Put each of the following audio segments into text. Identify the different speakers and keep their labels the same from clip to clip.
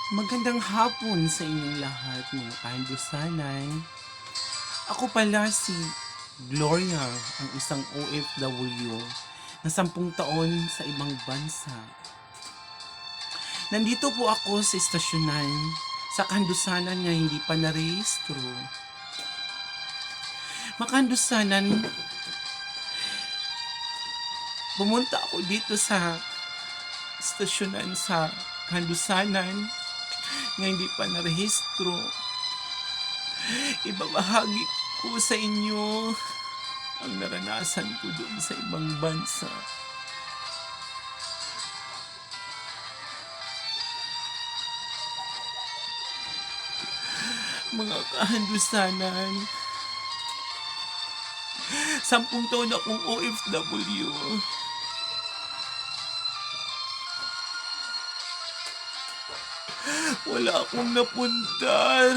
Speaker 1: Magandang hapon sa inyong lahat, mga kahindusanay. Ako pala si Gloria, ang isang OFW na 10 taon sa ibang bansa. Nandito po ako sa istasyonan sa kahindusanan nga hindi pa narehistro. Makahindusanan, pumunta ako dito sa istasyonan sa kahindusanan nga hindi pa narehistro. Ibabahagi ko sa inyo ang naranasan ko doon sa ibang bansa. Mga kahandusanan, 10 taon akong OFW. Wala akong napundar.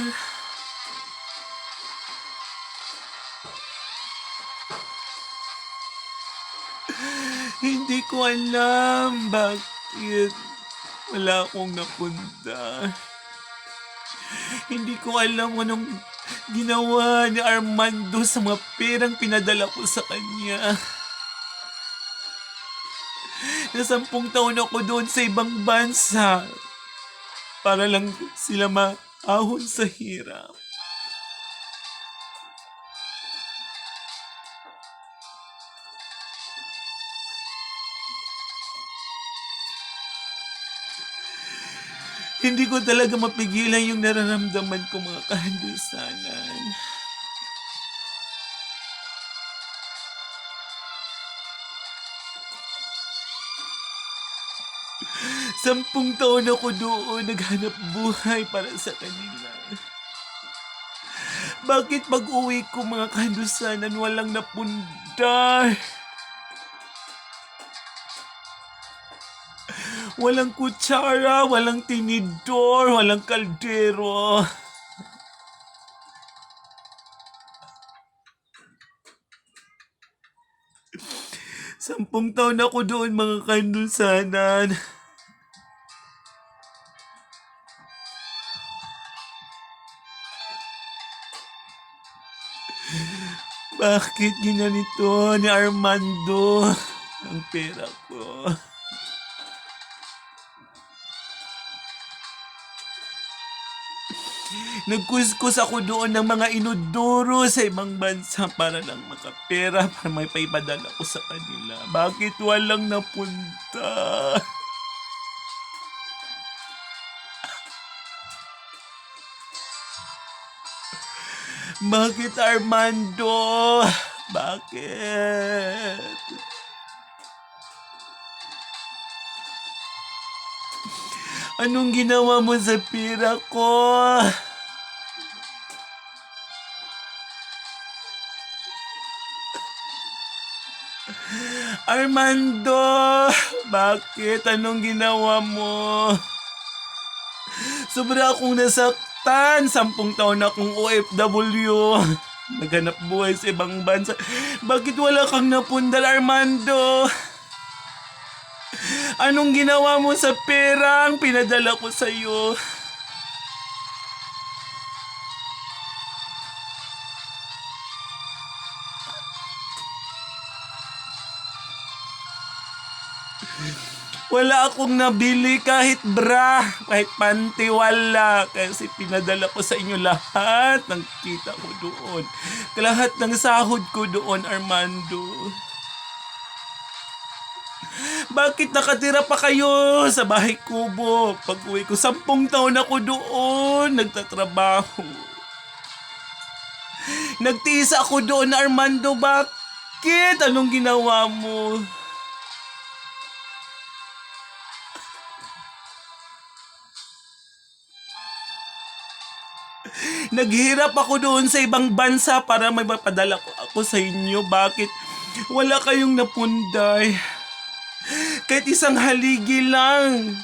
Speaker 1: Hindi ko alam bakit wala akong napunta. Hindi ko alam anong ginawa ni Armando sa mga perang pinadala ko sa kanya. Na 10 taon ako doon sa ibang bansa para lang sila maahon sa hirap. Hindi ko talaga mapigilan yung nararamdaman ko, mga kahandusanan. 10 taon ako doon naghanap buhay para sa kanila. Bakit pag-uwi ko, mga kahandusanan, walang napundar? Walang kutsara, walang tinidor, walang kaldero. Sampung taon ako doon, mga kahandusanan. Bakit ginanito ni Armando ang pera ko? Nagkuskus ako doon ng mga inuduro sa ibang bansa para lang makapera para may paipadala ko sa kanila. Bakit walang napunta? Bakit, Armando? Bakit? Anong ginawa mo sa pera ko? Armando, bakit? Anong ginawa mo? Sobra akong nasaktan. 10 taon akong OFW. Naghanap buhay sa ibang bansa. Bakit wala kang napundal, Armando? Anong ginawa mo sa perang pinadala ko sa'yo? Wala akong nabili kahit bra, kahit panty, wala. Kasi pinadala ko sa inyo lahat ng kita ko doon. Lahat ng sahod ko doon, Armando. Bakit nakatira pa kayo sa bahay kubo? Pag-uwi ko, 10 taon ako doon nagtatrabaho. Nagtiis ako doon, Armando. Bakit? Anong ginawa mo? Naghirap ako doon sa ibang bansa para may mapadala ko ako sa inyo. Bakit wala kayong napunday? Kahit isang haligi lang.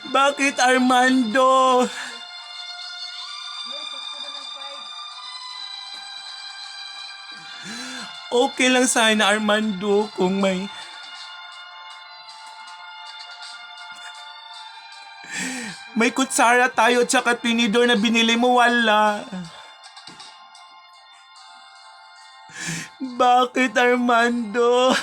Speaker 1: Bakit, Armando? Okay lang sana, Armando, kung may kutsara tayo tsaka tinidor na binili mo, wala. Bakit, Armando?